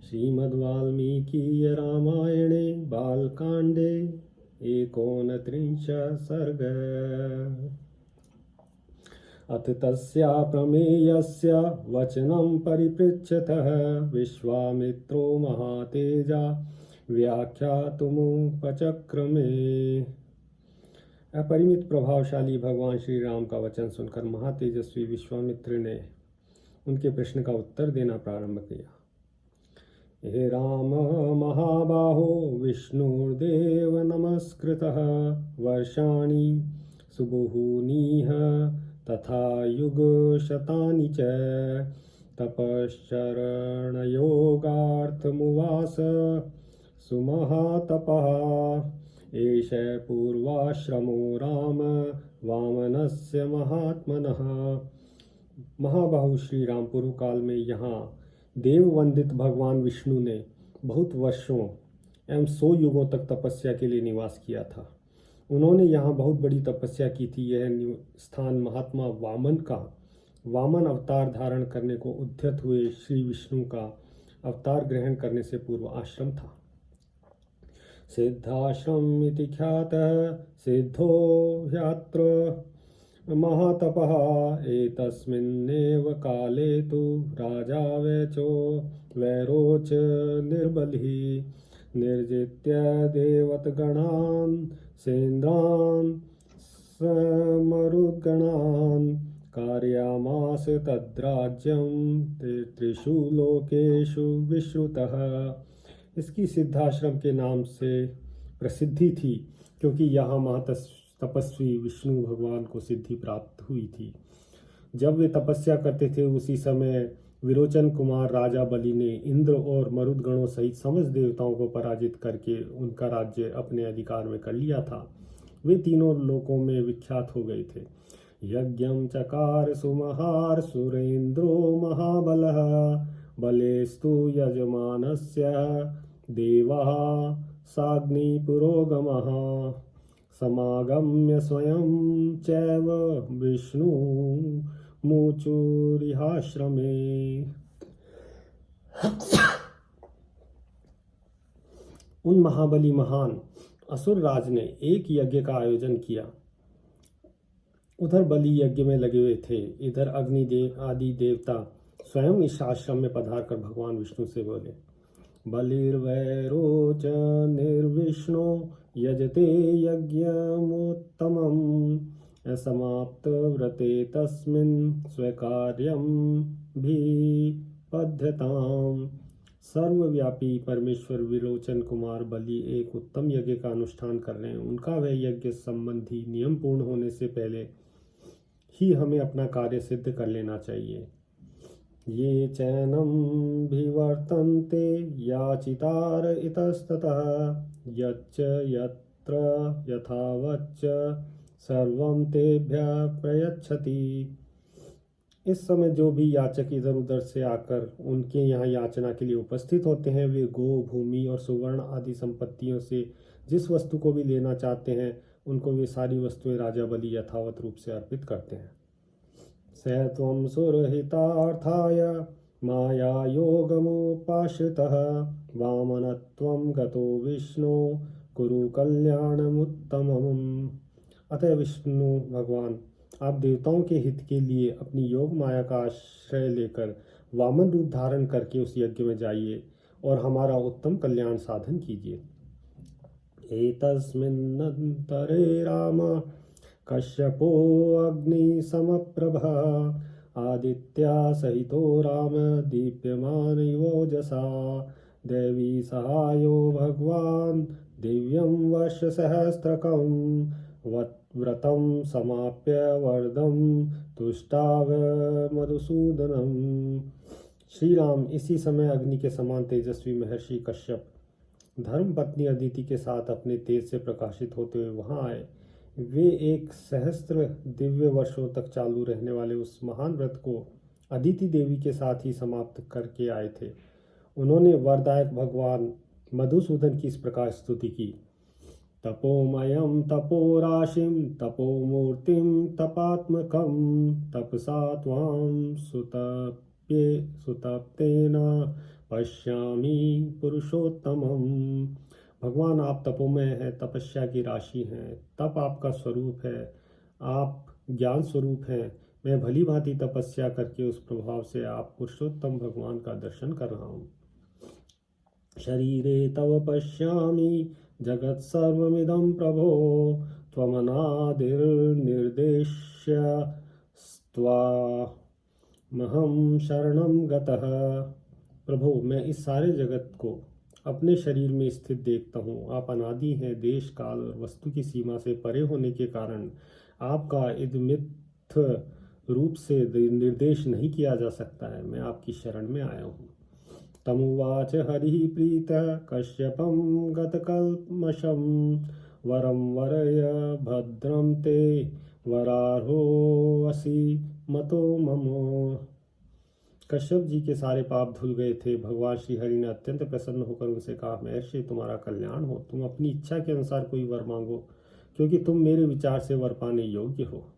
श्रीमद्वाल्मीकीय रामायणे बालकाण्डे 39 सर्ग। अथ तस्या प्रमेयस्य वचनं परिपृच्छतः विश्वामित्रो महातेजा व्याख्यातुमुपचक्रमे। अपरिमित प्रभावशाली भगवान श्री राम का वचन सुनकर महातेजस्वी विश्वामित्र ने उनके प्रश्न का उत्तर देना प्रारंभ किया। हे राम महाबाहो, विष्णुर्देव नमस्कृतः वर्षाणि सुबहुनीह तथा युगशतानि च तपश्चरणयोगार्थमुवास सुमहातपः। एष पूर्वाश्रमो राम वामनस्य महात्मनः। महाबाहु श्री राम पूर्व काल में यहाँ देववंदित भगवान विष्णु ने बहुत वर्षों एवं 100 युगों तक तपस्या के लिए निवास किया था। उन्होंने यहाँ बहुत बड़ी तपस्या की थी। यह स्थान महात्मा वामन अवतार धारण करने को उद्यत हुए श्री विष्णु का अवतार ग्रहण करने से पूर्व आश्रम था। सिद्धाश्रम इति ख्यातः सिद्धो ह्यत्र महातपः। एतस्मिन्नेव काले तु राजा वैरोच निर्बलिः निर्जित्य देवतगणान् सेन्द्रान् समरुद्गणान् कारयामास तद्राज्यं त्रिषु लोकेषु विश्रुतः। इसकी सिद्धाश्रम के नाम से प्रसिद्धि थी क्योंकि यहाँ तपस्वी विष्णु भगवान को सिद्धि प्राप्त हुई थी। जब वे तपस्या करते थे उसी समय विरोचन कुमार राजा बलि ने इंद्र और मरुदगणों सहित समस्त देवताओं को पराजित करके उनका राज्य अपने अधिकार में कर लिया था। वे तीनों लोकों में विख्यात हो गए थे। यज्ञं चकार सुमहार सुरेंद्रो महाबलः बलेस्तु यजमानस्य देवः साग्नि पुरोगमः समागम्य स्वयं चैव विष्णु मुचुरिहाश्रमे। उन महाबली महान असुर राज ने एक यज्ञ का आयोजन किया। उधर बलि यज्ञ में लगे हुए थे, इधर अग्निदेव आदि देवता स्वयं इस आश्रम में पधार कर भगवान विष्णु से बोले, बलिर्वैरोच निर्विष्णु यजते यज्ञमुत्तमम् असमाप्त व्रते तस्मिन् स्वीकार्यं विपद्यताम्। सर्वव्यापी परमेश्वर विरोचन कुमार बलि एक उत्तम यज्ञ का अनुष्ठान कर रहे हैं। उनका वह यज्ञ संबंधी नियम पूर्ण होने से पहले ही हमें अपना कार्य सिद्ध कर लेना चाहिए। ये चैनं विवर्तन्ते याचितार इतस्ततः यच्च यत्र यथावच्च सर्वं तेभ्यः प्रयच्छति। इस समय जो भी याचक इधर उधर से आकर उनके यहाँ याचना के लिए उपस्थित होते हैं, वे गो, भूमि और सुवर्ण आदि संपत्तियों से जिस वस्तु को भी लेना चाहते हैं उनको वे सारी वस्तुएं राजा बलि यथावत रूप से अर्पित करते हैं। स त्वं सुरहितार्थाय माया योगमुपाश्रितः वामनत्वं गतो विष्णु कुरु कल्याणमुत्तमम्। अतः विष्णु भगवान, आप देवताओं के हित के लिए अपनी योग माया का आश्रय लेकर वामन रूप धारण करके उस यज्ञ में जाइए और हमारा उत्तम कल्याण साधन कीजिए। एतस्मिन्नन्तरे राम कश्यपो अग्नि समप्रभः आदित्या सहितो राम दीप्यमान योजसा देवी सहायो भगवान दिव्यं वर्षसहस्त्रकं व्रतं समाप्य वर्धं तुष्टाव मधुसूदनम। श्री राम इसी समय अग्नि के समान तेजस्वी महर्षि कश्यप धर्म पत्नी अदिति के साथ अपने तेज से प्रकाशित होते हुए वहां आए। वे 1 सहस्त्र दिव्य वर्षों तक चालू रहने वाले उस महान व्रत को अदिति देवी के साथ ही समाप्त करके आए थे। उन्होंने वरदायक भगवान मधुसूदन की इस प्रकार स्तुति की। तपोमयं तपोराशिं तपोमूर्तिं तपात्मकं तपसा त्वां सुतप्तेन पश्यामि पुरुषोत्तमम्। भगवान आप तपोमय है, तपस्या की राशि हैं, तप आपका स्वरूप है, आप ज्ञान स्वरूप हैं। मैं भली भांति तपस्या करके उस प्रभाव से आप पुरुषोत्तम भगवान का दर्शन कर रहा हूँ। शरीरे तव पश्यामि जगत् सर्वमिदं प्रभो, त्वमनादिर्निर्देश्य स्त्वामहं शरणं गतः। प्रभु मैं इस सारे जगत को अपने शरीर में स्थित देखता हूँ। आप अनादि हैं, देश काल और वस्तु की सीमा से परे होने के कारण आपका इदमित्थ रूप से निर्देश नहीं किया जा सकता है। मैं आपकी शरण में आया हूँ। तमुवाच हरिः प्रीतः कश्यपं गतकल्मषं, वरं वरय भद्रं ते वरारोऽसि मतो मम। कश्यप जी के सारे पाप धुल गए थे। भगवान श्री हरि ने अत्यंत प्रसन्न होकर उनसे कहा, महर्षि तुम्हारा कल्याण हो, तुम अपनी इच्छा के अनुसार कोई वर मांगो, क्योंकि तुम मेरे विचार से वर पाने योग्य हो।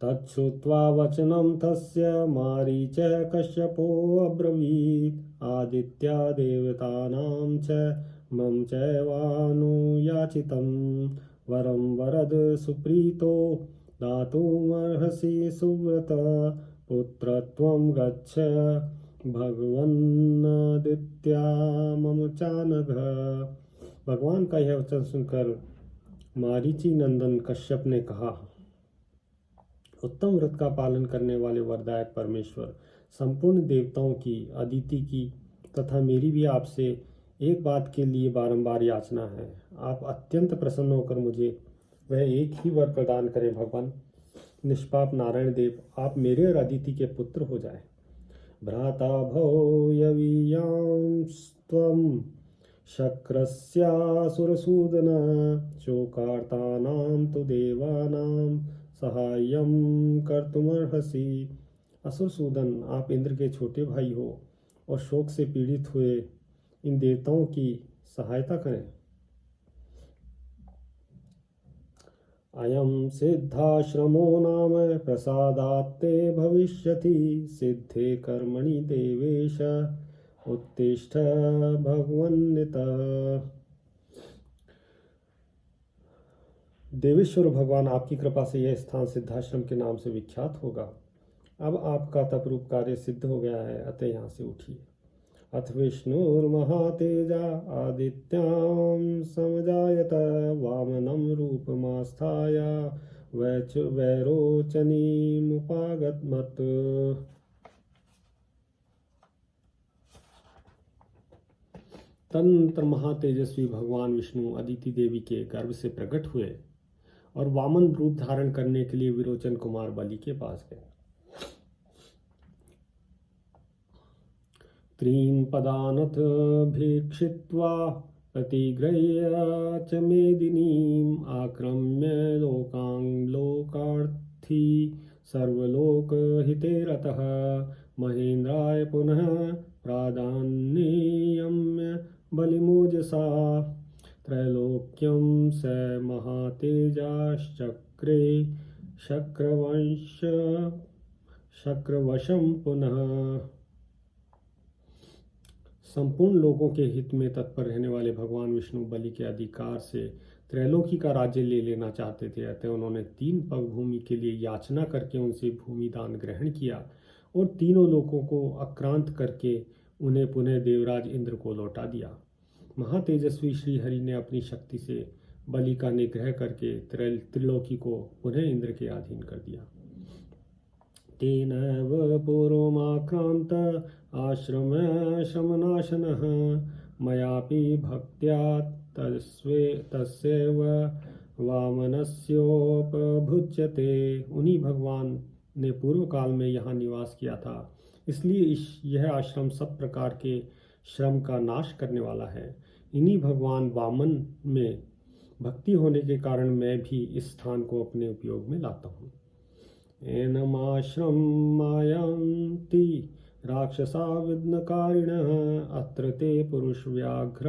तच्छ्रुत्वा वचनं तस्य मारीचः कश्यपो अब्रवीत्, आदित्या देवतानां च मम चैवानुयाचितं, वरं वरद सुप्रीतो दातुमर्हसि सुव्रत, पुत्रत्वं गच्छ भगवन्नदित्या मम चानघ। भगवान का यह वचन सुनकर मारीची नंदन कश्यप ने कहा, उत्तम व्रत का पालन करने वाले वरदायक परमेश्वर, संपूर्ण देवताओं की, अदिति की तथा मेरी भी आपसे एक बात के लिए बारंबार याचना है। आप अत्यंत प्रसन्न होकर मुझे वह एक ही वर प्रदान करें। भगवान निष्पाप नारायण देव, आप मेरे और अदिति के पुत्र हो जाए। भ्राता भो यवीयांस्त्वं शक्रस्यासुरसूदन, शोकार्तानां तु देवानां सहाय्यं कर्तुमर्हसि। असुरसूदन, आप इंद्र के छोटे भाई हो और शोक से पीड़ित हुए इन देवताओं की सहायता करें। अयं सिद्धाश्रमो नाम प्रसादात्ते भविष्यति, सिद्धे कर्मणि देवेश उत्तिष्ठ भगवन्नितः। देवेश्वर भगवान, आपकी कृपा से यह स्थान सिद्धाश्रम के नाम से विख्यात होगा। अब आपका तपरूप कार्य सिद्ध हो गया है, अतः यहाँ से उठिए। अथ विष्णुर्महातेजा आदित्यां समजायत, वामनं रूपमास्थाय वैरोचनीमुपागमत्। तदनंतर महातेजस्वी भगवान विष्णु अदिति देवी के गर्भ से प्रकट हुए और वामन रूप धारण करने के लिए विरोचन कुमार बलि के पास गए। त्रीन् पदानथ भीक्षित्वा प्रतिगृह्य च मेदिनीम्, आक्रम्य लोकार्थी सर्वलोकहिते रतः, महेन्द्राय पुनः प्रादान्ययम्य बलिमोजसा, त्रैलोक्यं स महातेजाश्चक्रे शक्रवशं पुनः। संपूर्ण लोगों के हित में तत्पर रहने वाले भगवान विष्णु बलि के अधिकार से त्रैलोकी का राज्य ले लेना चाहते थे। अतः उन्होंने 3 पग भूमि के लिए याचना करके उनसे भूमि दान ग्रहण किया और तीनों लोकों को आक्रांत करके उन्हें पुनः देवराज इंद्र को लौटा दिया। महातेजस्वी श्री हरि ने अपनी शक्ति से बलि का निग्रह करके त्रिलोकी को पुनः इंद्र के अधीन कर दिया। तेनैव पूर्वमाक्रांत आश्रम शमनाशनः, मयापि भक्त्या तस्यैव वामनस्योपभुज्यते। उन्हीं भगवान ने पूर्व काल में यहाँ निवास किया था, इसलिए यह आश्रम सब प्रकार के श्रम का नाश करने वाला है। इन्हीं भगवान वामन में भक्ति होने के कारण मैं भी इस स्थान को अपने उपयोग में लाता हूँ। एनमाश्रम मायांति राक्षसा विघ्नकारिणः, अत्र ते पुरुष व्याघ्र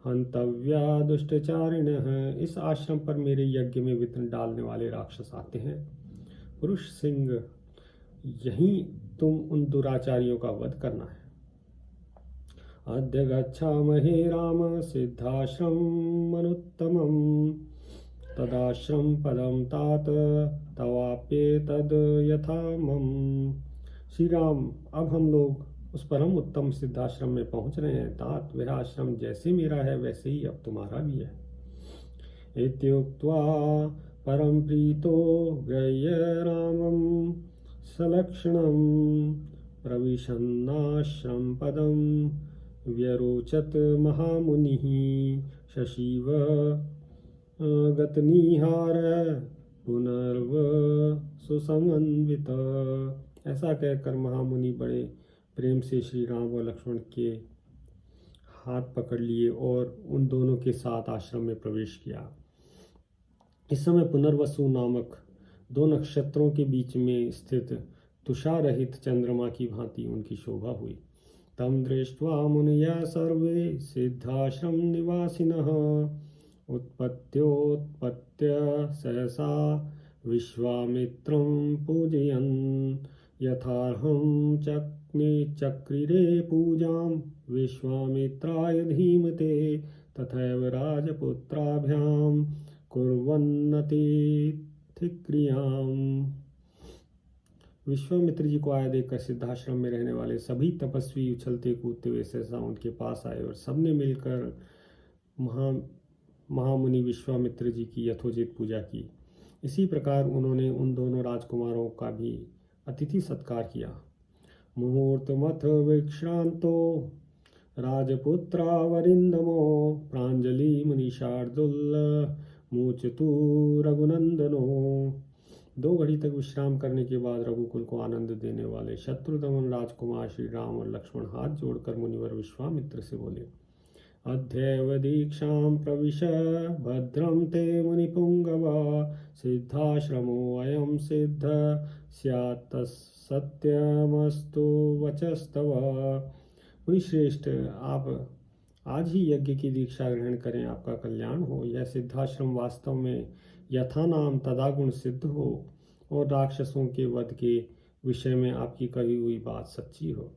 हंतव्या दुष्टचारिणः। इस आश्रम पर मेरे यज्ञ में विघ्न डालने वाले राक्षस आते हैं। पुरुष सिंह यहीं तुम उन दुराचारियों का वध करना है। अद्य गच्छामहे राम सिद्धाश्रममनुत्तमम् तदाश्रम पदम तात तवाप्येतद् यथा मम। श्री राम, अब हम लोग उस परम उत्तम सिद्धाश्रम में पहुंच रहे हैं। तात, वह आश्रम जैसे मेरा है वैसे ही अब तुम्हारा भी है। इत्युक्त्वा परम प्रीतो गृह्य रामं सलक्षणं प्रविशन्नाश्रम पदम व्यरोचत महामुनिः शशिव गतनिहार पुनर्व सुसमन्वित। ऐसा कहकर महामुनि बड़े प्रेम से श्री राम व लक्ष्मण के हाथ पकड़ लिए और उन दोनों के साथ आश्रम में प्रवेश किया। इस समय पुनर्वसु नामक दो नक्षत्रों के बीच में स्थित तुषार रहित चंद्रमा की भांति उनकी शोभा हुई। तम दृष्ट्वा मुनयः सर्वे सिद्धाश्रम निवासिनः उत्पत्त्योत्पत्त्य सहसा विश्वामित्रं पूजयन् यथार्हं चक्रिरे पूजां विश्वामित्राय धीमते तथैव राजपुत्राभ्यां कुर्वन्नतिथिक्रियाम्। विश्वामित्र जी को आया देखकर सिद्धाश्रम में रहने वाले सभी तपस्वी उछलते कूदते हुए सहसा उनके पास आए और सबने मिलकर महामुनि विश्वामित्र जी की यथोचित पूजा की। इसी प्रकार उन्होंने उन दोनों राजकुमारों का भी अतिथि सत्कार किया। मुहूर्तमथ विश्रांतो राजपुत्रावरिंदमो प्रांजलि मुनिशार्दुल मुचतु रघुनंदनो। 2 घड़ी तक विश्राम करने के बाद रघुकुल को आनंद देने वाले शत्रुदमन राजकुमार श्री राम और लक्ष्मण हाथ जोड़कर मुनिवर विश्वामित्र से बोले, अद्यैव दीक्षां प्रविश भद्रं ते मुनिपुंगव सिद्धाश्रमो अयं सिद्ध स्यात् सत्यमस्तु वचस्तव। मुनिश्रेष्ठ, आप आज ही यज्ञ की दीक्षा ग्रहण करें, आपका कल्याण हो। यह सिद्धाश्रम वास्तव में यथानाम तदागुण सिद्ध हो और राक्षसों के वध के विषय में आपकी कही हुई बात सच्ची हो।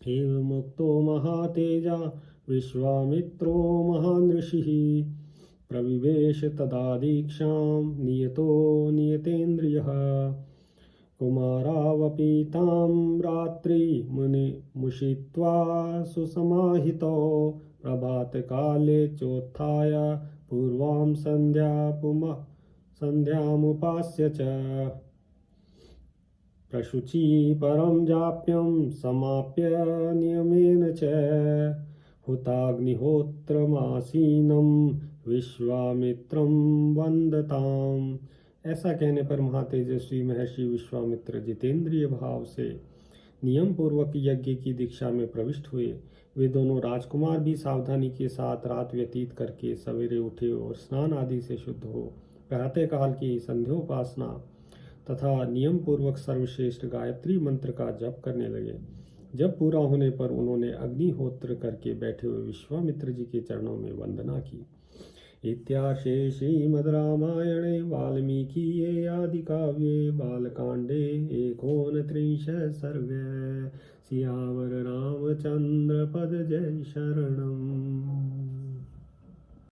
एवं मुक्तो महातेजा विश्वामित्रो महान् ऋषिः प्रविवेश तदा दीक्षां नियतो नियतेन्द्रियः कुमारावपि तां रात्रि मुनिमुषित्वा सुसमाहितो प्रभातकाले चोत्थाय पूर्वां संध्यामुपास्य च प्रशुचि परं जाप्यं समाप्य नियमेन च हुताग्निहोत्रमासीनं विश्वामित्रं वन्दताम्। ऐसा कहने पर महातेजस्वी महर्षि विश्वामित्र जितेंद्रिय भाव से नियम पूर्वक यज्ञ की दीक्षा में प्रविष्ट हुए। वे दोनों राजकुमार भी सावधानी के साथ रात व्यतीत करके सवेरे उठे और स्नान आदि से शुद्ध हो प्रातःकाल की संध्योपासना तथा नियम पूर्वक सर्वश्रेष्ठ गायत्री मंत्र का जप करने लगे। जब पूरा होने पर उन्होंने अग्निहोत्र करके बैठे हुए विश्वामित्र जी के चरणों में वंदना की। इत्यार्षे श्रीमद् रामायणे वाल्मीकिये आदिकाव्ये बालकांडे 39 सर्ग। सियावर रामचंद्र पद जय शरणम्।